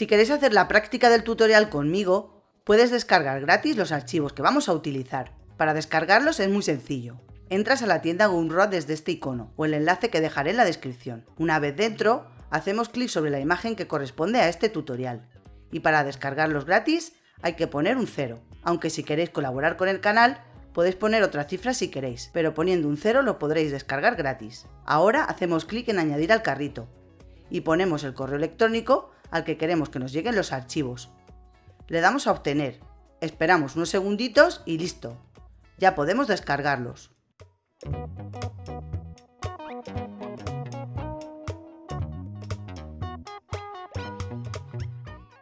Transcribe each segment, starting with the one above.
Si queréis hacer la práctica del tutorial conmigo, puedes descargar gratis los archivos que vamos a utilizar. Para descargarlos es muy sencillo. Entras a la tienda Gumroad desde este icono o el enlace que dejaré en la descripción. Una vez dentro, hacemos clic sobre la imagen que corresponde a este tutorial. Y para descargarlos gratis hay que poner un 0. Aunque si queréis colaborar con el canal, podéis poner otra cifra si queréis, pero poniendo un 0 lo podréis descargar gratis. Ahora hacemos clic en añadir al carrito y ponemos el correo electrónico al que queremos que nos lleguen los archivos. Le damos a obtener, esperamos unos segunditos y listo. Ya podemos descargarlos.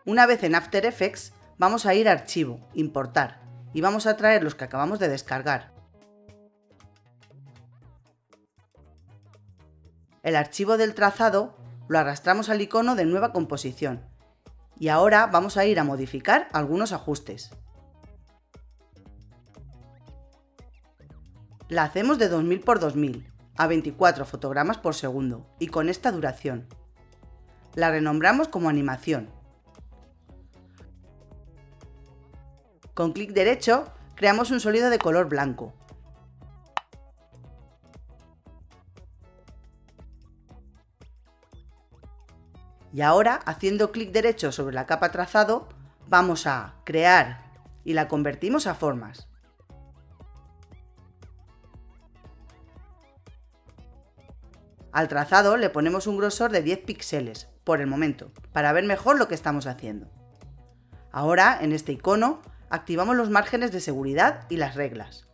Una vez en After Effects, vamos a ir a Archivo, Importar, y vamos a traer los que acabamos de descargar. El archivo del trazado lo arrastramos al icono de Nueva composición, y ahora vamos a ir a modificar algunos ajustes. La hacemos de 2000 x 2000 a 24 fotogramas por segundo y con esta duración. La renombramos como animación. Con clic derecho creamos un sólido de color blanco. Y ahora, haciendo clic derecho sobre la capa trazado, vamos a crear y la convertimos a formas. Al trazado le ponemos un grosor de 10 píxeles, por el momento, para ver mejor lo que estamos haciendo. Ahora, en este icono, activamos los márgenes de seguridad y las reglas.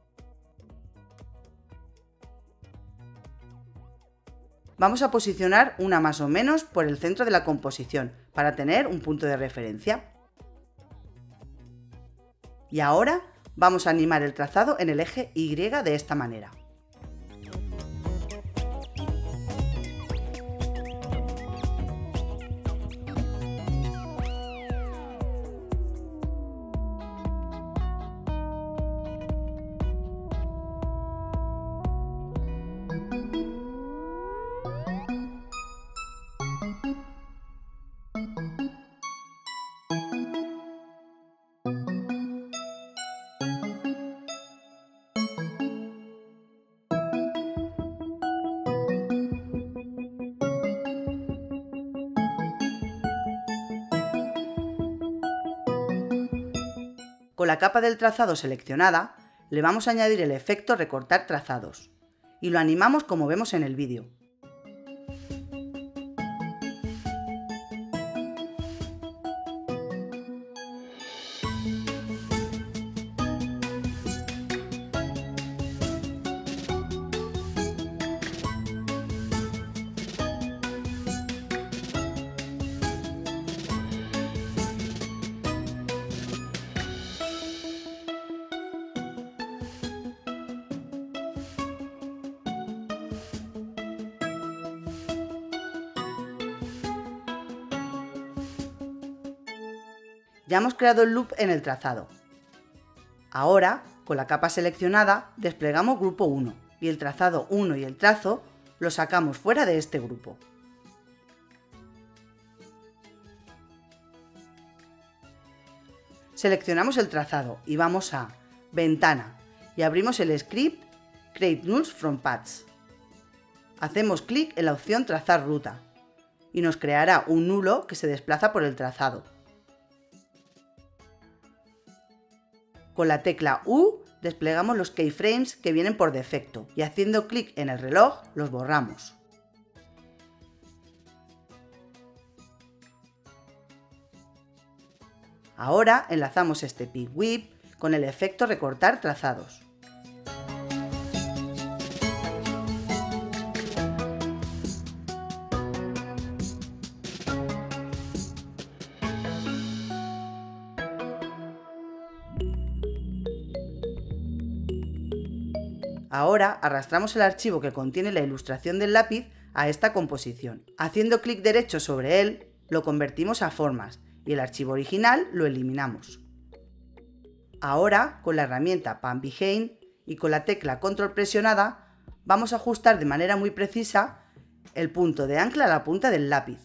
Vamos a posicionar una más o menos por el centro de la composición, para tener un punto de referencia. Y ahora vamos a animar el trazado en el eje Y de esta manera. Con la capa del trazado seleccionada, le vamos a añadir el efecto recortar trazados y lo animamos como vemos en el vídeo. Ya hemos creado el loop en el trazado. Ahora, con la capa seleccionada, desplegamos grupo 1 y el trazado 1 y el trazo los sacamos fuera de este grupo. Seleccionamos el trazado y vamos a Ventana y abrimos el script Create Nulls from Paths. Hacemos clic en la opción Trazar ruta y nos creará un nulo que se desplaza por el trazado. Con la tecla U desplegamos los keyframes que vienen por defecto y haciendo clic en el reloj los borramos. Ahora enlazamos este Peak Whip con el efecto recortar trazados. Ahora arrastramos el archivo que contiene la ilustración del lápiz a esta composición. Haciendo clic derecho sobre él, lo convertimos a formas y el archivo original lo eliminamos. Ahora, con la herramienta Pan Behind y con la tecla Control presionada, vamos a ajustar de manera muy precisa el punto de ancla a la punta del lápiz.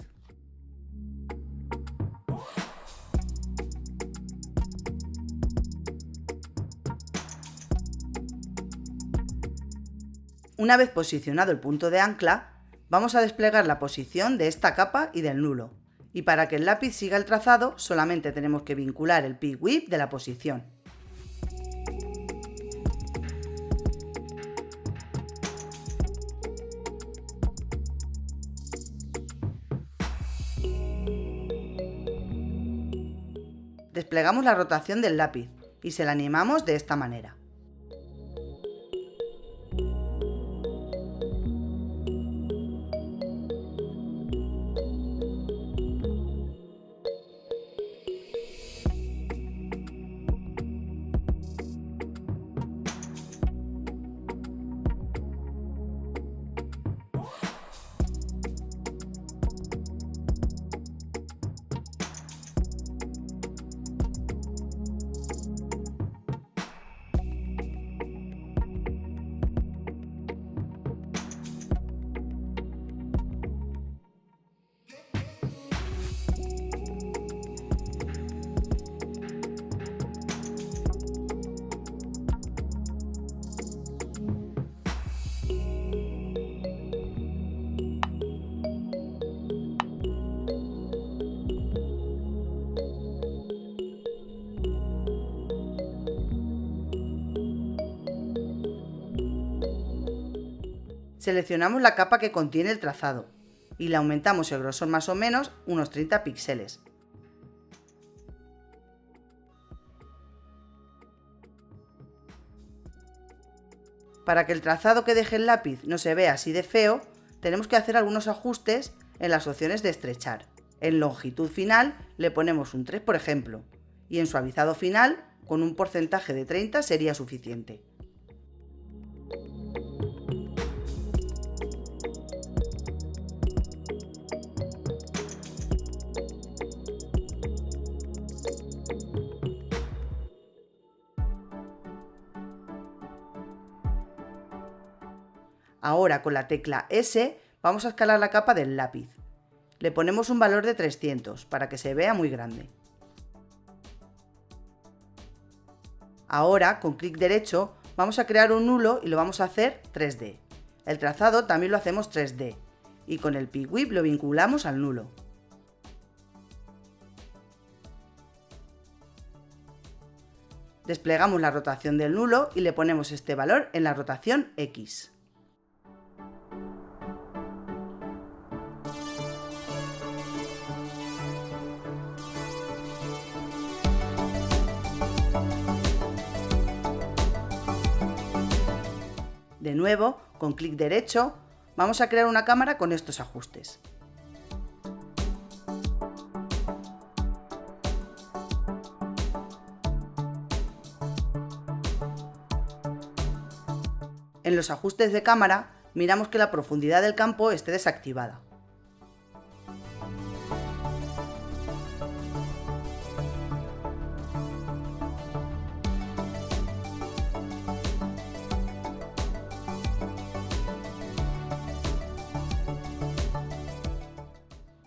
Una vez posicionado el punto de ancla, vamos a desplegar la posición de esta capa y del nulo. Y para que el lápiz siga el trazado, solamente tenemos que vincular el Pick Whip de la posición. Desplegamos la rotación del lápiz y se la animamos de esta manera. Seleccionamos la capa que contiene el trazado y le aumentamos el grosor más o menos unos 30 píxeles. Para que el trazado que deje el lápiz no se vea así de feo, tenemos que hacer algunos ajustes en las opciones de estrechar. En longitud final le ponemos un 3 por ejemplo, y en suavizado final con un porcentaje de 30 sería suficiente. Ahora con la tecla S vamos a escalar la capa del lápiz. Le ponemos un valor de 300 para que se vea muy grande. Ahora con clic derecho vamos a crear un nulo y lo vamos a hacer 3D. El trazado también lo hacemos 3D y con el Pick Whip lo vinculamos al nulo. Desplegamos la rotación del nulo y le ponemos este valor en la rotación X. De nuevo, con clic derecho, vamos a crear una cámara con estos ajustes. En los ajustes de cámara, miramos que la profundidad del campo esté desactivada.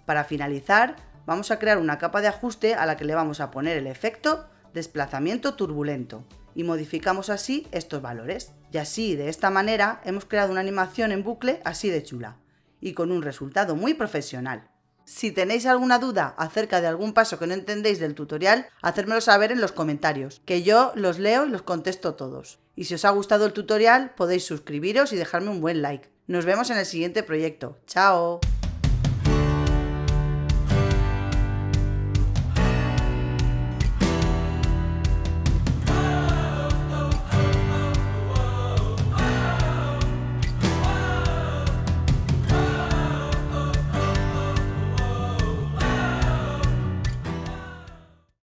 Para finalizar, vamos a crear una capa de ajuste a la que le vamos a poner el efecto desplazamiento turbulento y modificamos así estos valores. Y así, de esta manera, hemos creado una animación en bucle así de chula y con un resultado muy profesional. Si tenéis alguna duda acerca de algún paso que no entendéis del tutorial, hacérmelo saber en los comentarios, que yo los leo y los contesto todos. Y si os ha gustado el tutorial, podéis suscribiros y dejarme un buen like. Nos vemos en el siguiente proyecto. ¡Chao!